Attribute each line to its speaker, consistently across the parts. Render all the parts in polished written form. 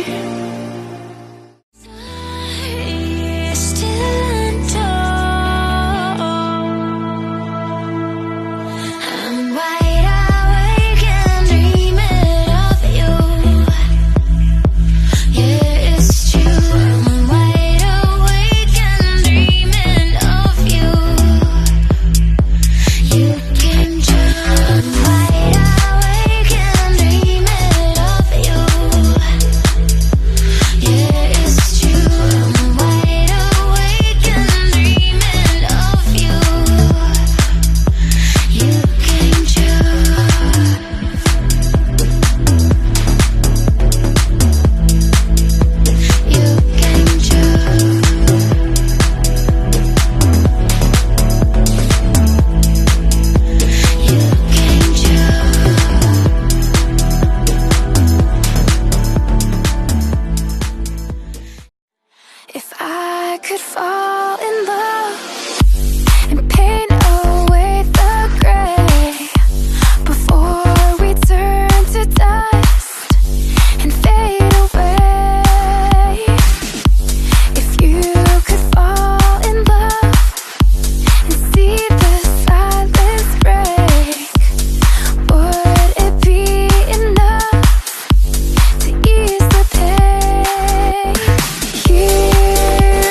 Speaker 1: Hear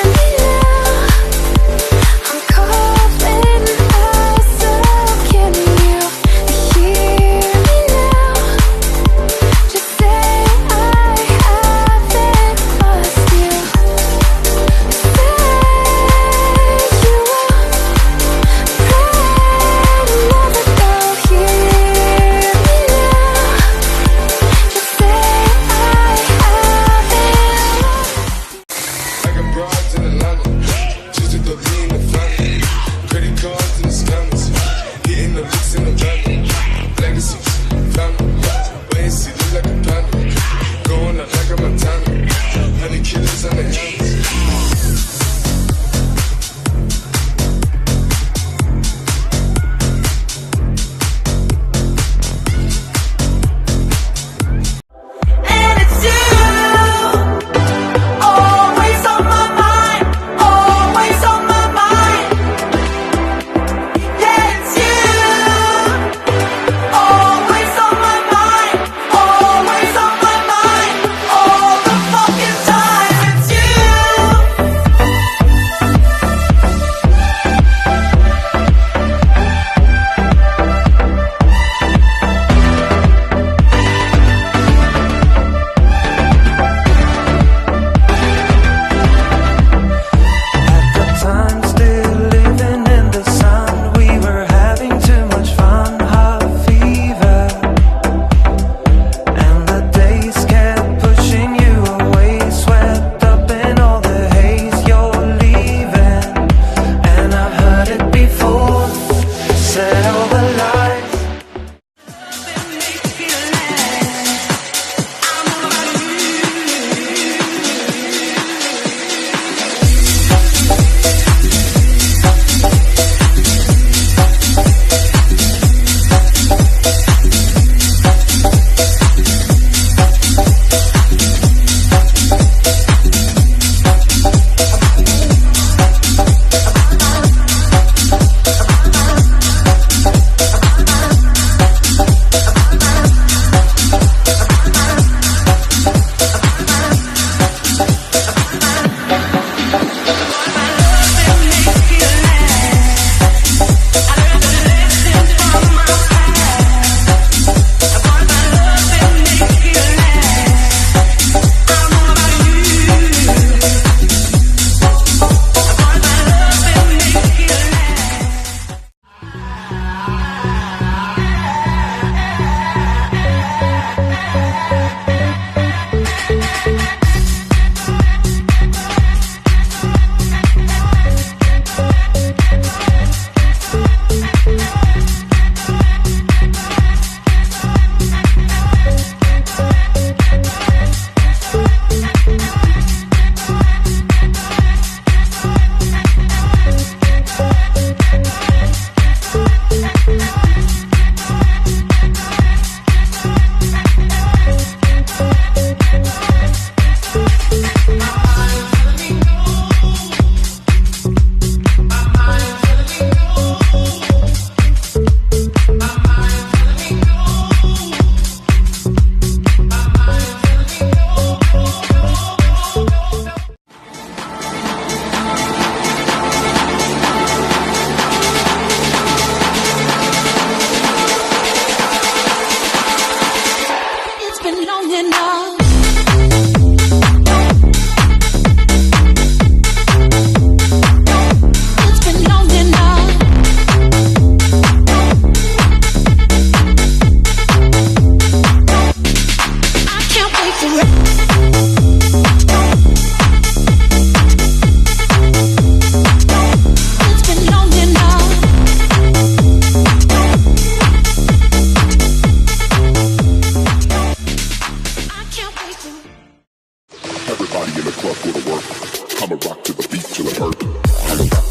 Speaker 1: me now. Everybody in the club go to work. I'ma rock to the beat till it hurt. I'ma rock.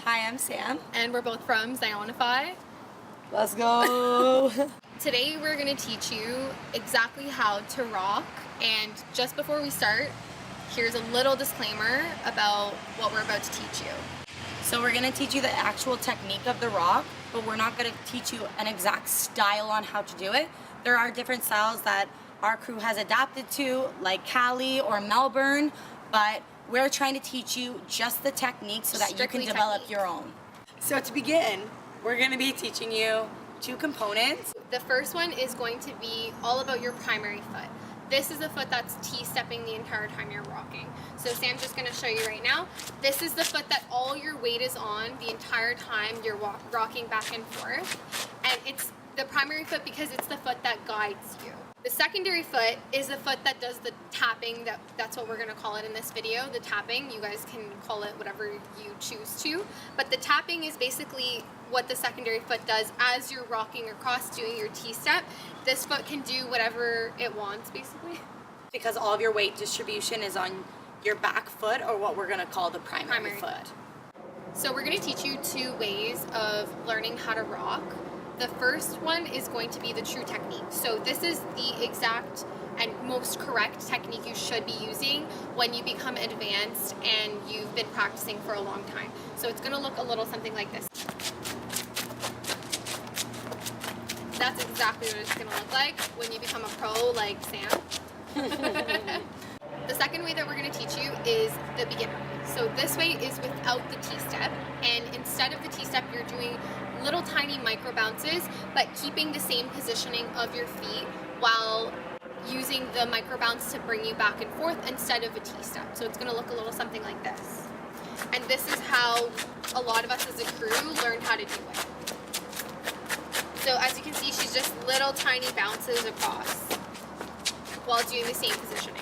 Speaker 2: Hi, I'm Sam.
Speaker 3: And we're both from Zionify.
Speaker 2: Let's go!
Speaker 3: Today we're going to teach you exactly how to rock, and just before we start, here's a little disclaimer about what we're about to teach you.
Speaker 2: So we're going to teach you the actual technique of the rock, but we're not going to teach you an exact style on how to do it. There are different styles that our crew has adapted to, like Cali or Melbourne, but we're trying to teach you just the technique so that
Speaker 3: Strictly
Speaker 2: you can develop
Speaker 3: technique.
Speaker 2: your own. So to begin, we're going to be teaching you two components.
Speaker 3: The first one is going to be all about your primary foot. This is the foot that's T-stepping the entire time you're rocking. So Sam's just going to show you right now. This is the foot that all your weight is on the entire time you're rocking back and forth. And it's the primary foot because it's the foot that guides you. The secondary foot is the foot that does the tapping. That's what we're going to call it in this video, the tapping. You guys can call it whatever you choose to. But the tapping is basically what the secondary foot does as you're rocking across doing your T-step. This foot can do whatever it wants, basically.
Speaker 2: Because all of your weight distribution is on your back foot, or what we're going to call the primary foot.
Speaker 3: So we're going to teach you two ways of learning how to rock. The first one is going to be the true technique. So this is the exact and most correct technique you should be using when you become advanced and you've been practicing for a long time. So it's going to look a little something like this. That's exactly what it's going to look like when you become a pro like Sam. The second way that we're going to teach you is the beginner way. So this way is without the T-step, and instead of the T-step, you're doing little tiny micro bounces, but keeping the same positioning of your feet while using the micro bounce to bring you back and forth instead of a T-step. So it's gonna look a little something like this. And this is how a lot of us as a crew learned how to do it. So as you can see, she's just little tiny bounces across while doing the same positioning.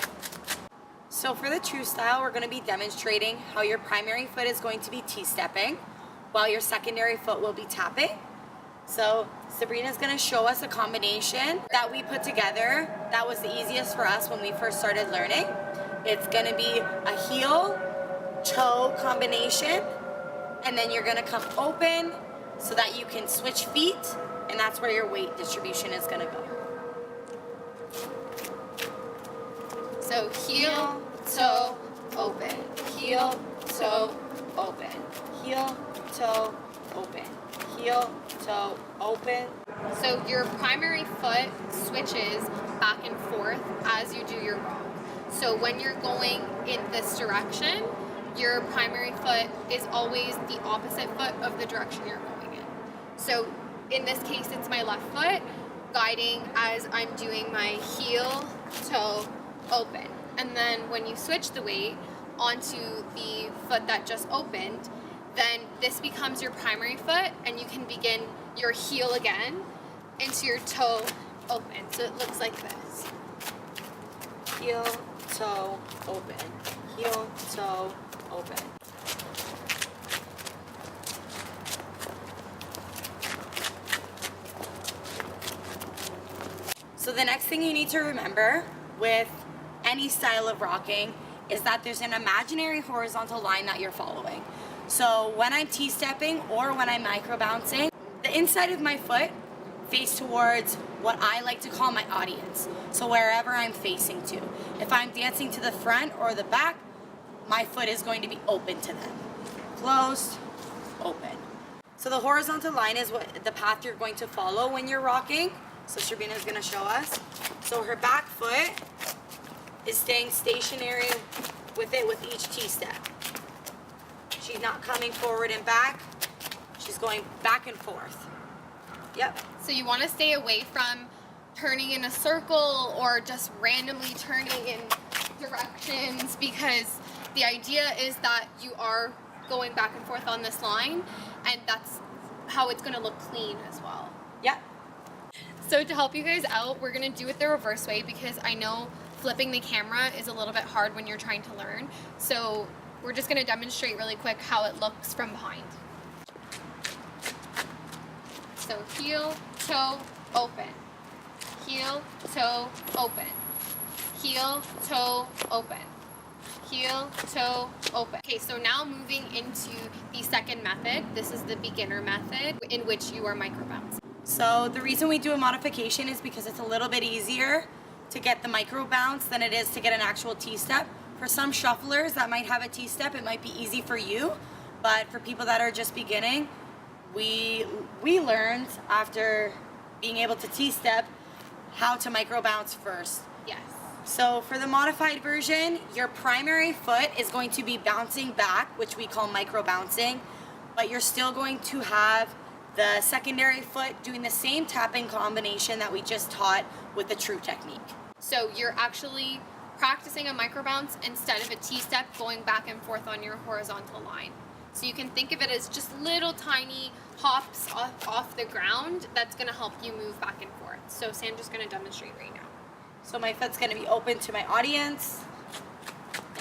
Speaker 2: So for the true style, we're going to be demonstrating how your primary foot is going to be T-stepping while your secondary foot will be tapping. So Sabrina's going to show us a combination that we put together that was the easiest for us when we first started learning. It's going to be a heel-toe combination, and then you're going to come open so that you can switch feet, and that's where your weight distribution is going to go.
Speaker 3: So heel, toe, open. Heel, toe, open.
Speaker 2: Heel, toe, open. Heel, toe, open.
Speaker 3: So your primary foot switches back and forth as you do your rock. So when you're going in this direction, your primary foot is always the opposite foot of the direction you're going in. So in this case, it's my left foot guiding as I'm doing my heel, toe, open. And then when you switch the weight onto the foot that just opened, then this becomes your primary foot, and you can begin your heel again into your toe open. So it looks like this.
Speaker 2: Heel, toe, open. Heel, toe, open. So the next thing you need to remember with any style of rocking is that there's an imaginary horizontal line that you're following. So when I'm T-stepping or when I'm micro-bouncing, the inside of my foot face towards what I like to call my audience. So wherever I'm facing to. If I'm dancing to the front or the back, my foot is going to be open to them. Closed, open. So the horizontal line is what the path you're going to follow when you're rocking. So Sabrina's gonna show us. So her back foot is staying stationary with it with each T-step. She's not coming forward and back. She's going back and forth. Yep.
Speaker 3: So you want to stay away from turning in a circle or just randomly turning in directions, because the idea is that you are going back and forth on this line, and that's how it's going to look clean as well.
Speaker 2: Yep.
Speaker 3: So to help you guys out, we're going to do it the reverse way, because I know flipping the camera is a little bit hard when you're trying to learn. So we're just going to demonstrate really quick how it looks from behind. So heel, toe, open. Heel, toe, open. Heel, toe, open. Heel, toe, open. Okay, so now moving into the second method. This is the beginner method in which you are micro bouncing.
Speaker 2: So the reason we do a modification is because it's a little bit easier to get the micro bounce than it is to get an actual T-step. For some shufflers that might have a T-step, it might be easy for you, but for people that are just beginning, we learned after being able to T-step how to micro bounce first.
Speaker 3: Yes.
Speaker 2: So for the modified version, your primary foot is going to be bouncing back, which we call micro bouncing, but you're still going to have the secondary foot doing the same tapping combination that we just taught with the true technique.
Speaker 3: So you're actually practicing a micro bounce instead of a T-step going back and forth on your horizontal line. So you can think of it as just little tiny hops off the ground that's going to help you move back and forth. So Sam's just going to demonstrate right now.
Speaker 2: So my foot's going to be open to my audience,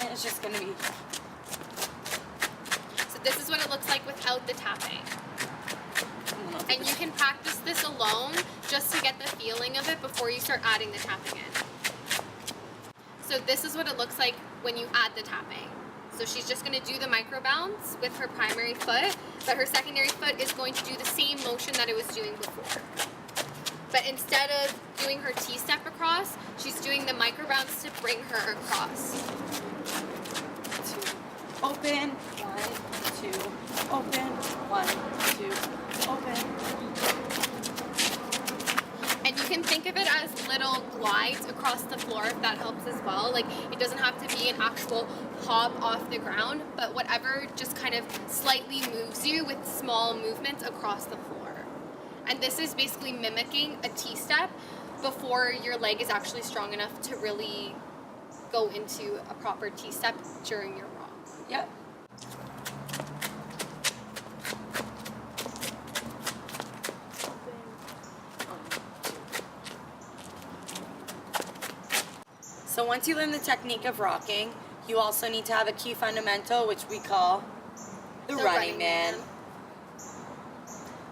Speaker 2: and it's just going to be...
Speaker 3: So this is what it looks like without the tapping. And you can practice this alone just to get the feeling of it before you start adding the tapping in. So this is what it looks like when you add the tapping. So she's just going to do the micro bounce with her primary foot, but her secondary foot is going to do the same motion that it was doing before. But instead of doing her T-step across, she's doing the micro bounce to bring her across.
Speaker 2: Open, 1, 2, open, 1, 2, open.
Speaker 3: And you can think of it as little glides across the floor if that helps as well. Like, it doesn't have to be an actual hop off the ground, but whatever just kind of slightly moves you with small movements across the floor. And this is basically mimicking a T-step before your leg is actually strong enough to really go into a proper T-step during your rock.
Speaker 2: Yep. So once you learn the technique of rocking, you also need to have a key fundamental, which we call the running man.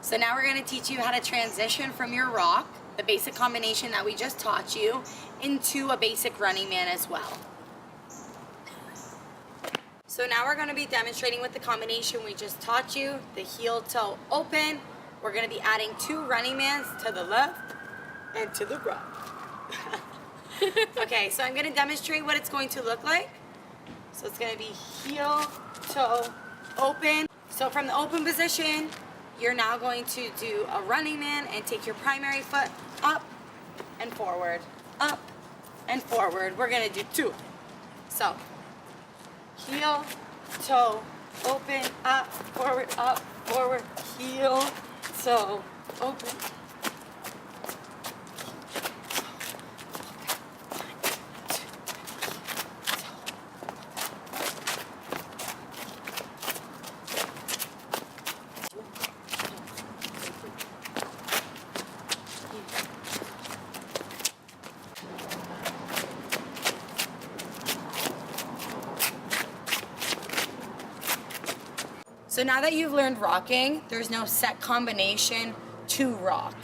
Speaker 2: So now we're going to teach you how to transition from your rock, the basic combination that we just taught you, into a basic running man as well. So now we're going to be demonstrating with the combination we just taught you, the heel toe open. We're going to be adding 2 running mans to the left and to the right. Okay, so I'm going to demonstrate what it's going to look like. So it's going to be heel, toe, open. So from the open position, you're now going to do a running man and take your primary foot up and forward, up and forward. We're going to do 2. So heel, toe, open, up, forward, heel, toe, open. So now that you've learned rocking, there's no set combination to rock.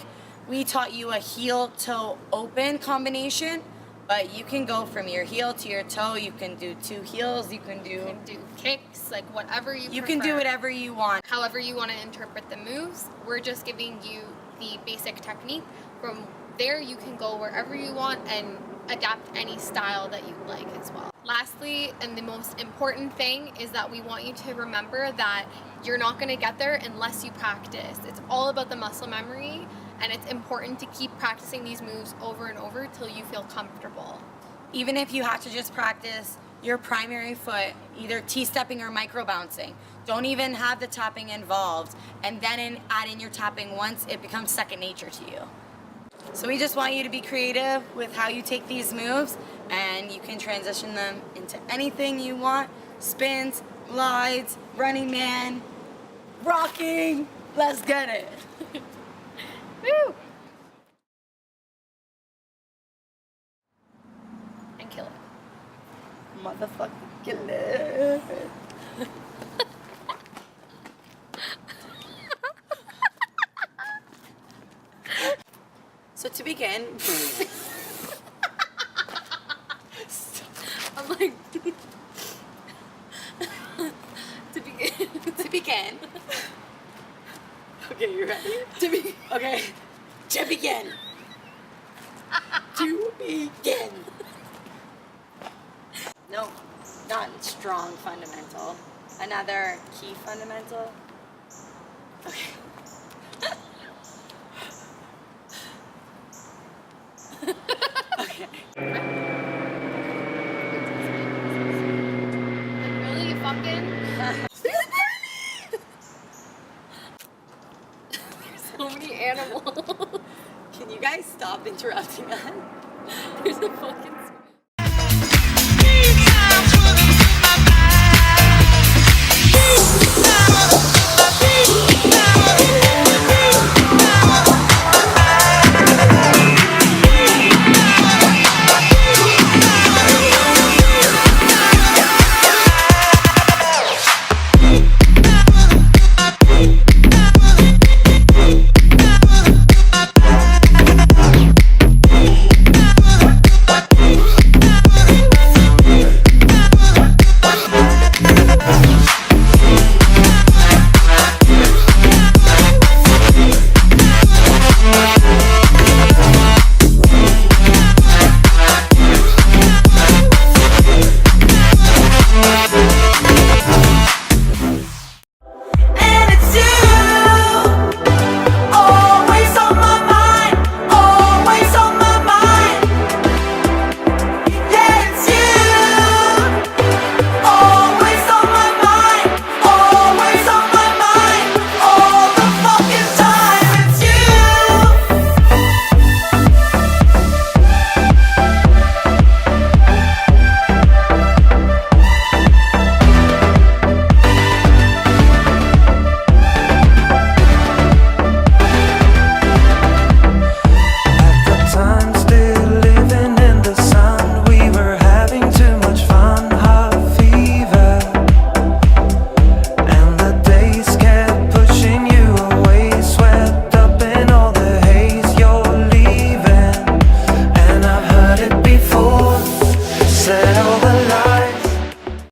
Speaker 2: We taught you a heel, toe, open combination, but you can go from your heel to your toe. You can do 2 heels. You can do
Speaker 3: kicks, like whatever you prefer.
Speaker 2: You can do whatever you want.
Speaker 3: However you want to interpret the moves. We're just giving you the basic technique. From there, you can go wherever you want and adapt any style that you like as well. Lastly, and the most important thing, is that we want you to remember that you're not going to get there unless you practice. It's all about the muscle memory, and it's important to keep practicing these moves over and over till you feel comfortable.
Speaker 2: Even if you have to just practice your primary foot, either T-stepping or micro-bouncing, don't even have the tapping involved, and then add in your tapping once it becomes second nature to you. So we just want you to be creative with how you take these moves, and you can transition them into anything you want. Spins, glides, running man, rocking. Let's get it.
Speaker 3: Woo! And kill it.
Speaker 2: Motherfucking kill it. So to begin,
Speaker 3: I'm like,
Speaker 2: to begin. Okay, you ready? Okay, to begin. To begin. No, not strong fundamental. Another key fundamental. Okay. Okay.
Speaker 3: really fucking? There's so many animals.
Speaker 2: Can you guys stop interrupting us?
Speaker 3: There's a fucking